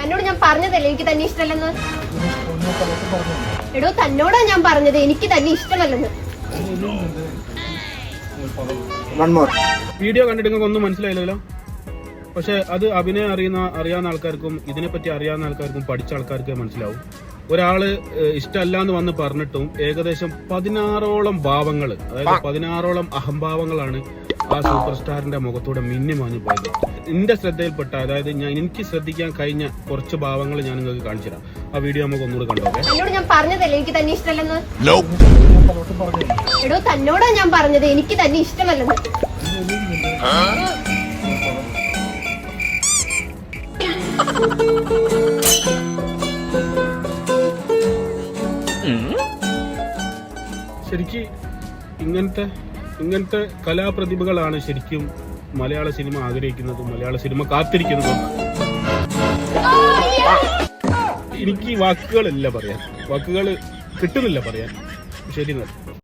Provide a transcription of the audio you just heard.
തന്നോട് ഞാൻ പറഞ്ഞതല്ലേ എനിക്ക് തന്നെ ഇഷ്ടമല്ലെന്ന്. എടോ തന്നോടാ ഞാൻ പറഞ്ഞത് എനിക്ക് തന്നെ ഇഷ്ടമല്ലെന്ന്. വീഡിയോ കണ്ടിട്ട് നിങ്ങൾക്ക് ഒന്നും മനസ്സിലായില്ലല്ലോ. പക്ഷെ അത് അഭിനയം അറിയാവുന്ന ആൾക്കാർക്കും ഇതിനെപ്പറ്റി അറിയാവുന്ന ആൾക്കാർക്കും പഠിച്ച ആൾക്കാർക്കേ മനസ്സിലാവും. ഒരാള് ഇഷ്ടമല്ല എന്ന് വന്ന് പറഞ്ഞിട്ടും ഏകദേശം 16ഓളം ഭാവങ്ങൾ, അതായത് 16ഓളം അഹംഭാവങ്ങളാണ് ആ സൂപ്പർ സ്റ്റാറിന്റെ മുഖത്തൂടെ മിന്നിമാഞ്ഞു പോയത്. എന്റെ ശ്രദ്ധയിൽപ്പെട്ട, അതായത് എനിക്ക് ശ്രദ്ധിക്കാൻ കഴിഞ്ഞ കുറച്ച് ഭാവങ്ങൾ ഞാൻ നിങ്ങൾക്ക് കാണിച്ചു തരാം. ആ വീഡിയോ നമുക്ക് ഒന്നുകൂടെ കണ്ടോക്കെ. തന്നോട് ഞാൻ പറഞ്ഞതല്ലേ എനിക്ക് തന്നെ ഇഷ്ടമല്ലെന്ന്. എടോ തന്നോടാ ഞാൻ പറഞ്ഞത് എനിക്ക് തന്നെ ഇഷ്ടമല്ലെന്ന്. ശരിക്കും ഇങ്ങനത്തെ കലാപ്രതിഭകളാണ് ശരിക്കും മലയാള സിനിമ ആഗ്രഹിക്കുന്നതും മലയാള സിനിമ കാത്തിരിക്കുന്നതും. എനിക്ക് വാക്കുകളില്ല പറയാൻ, വാക്കുകൾ കിട്ടുന്നില്ല പറയാൻ. ശരി.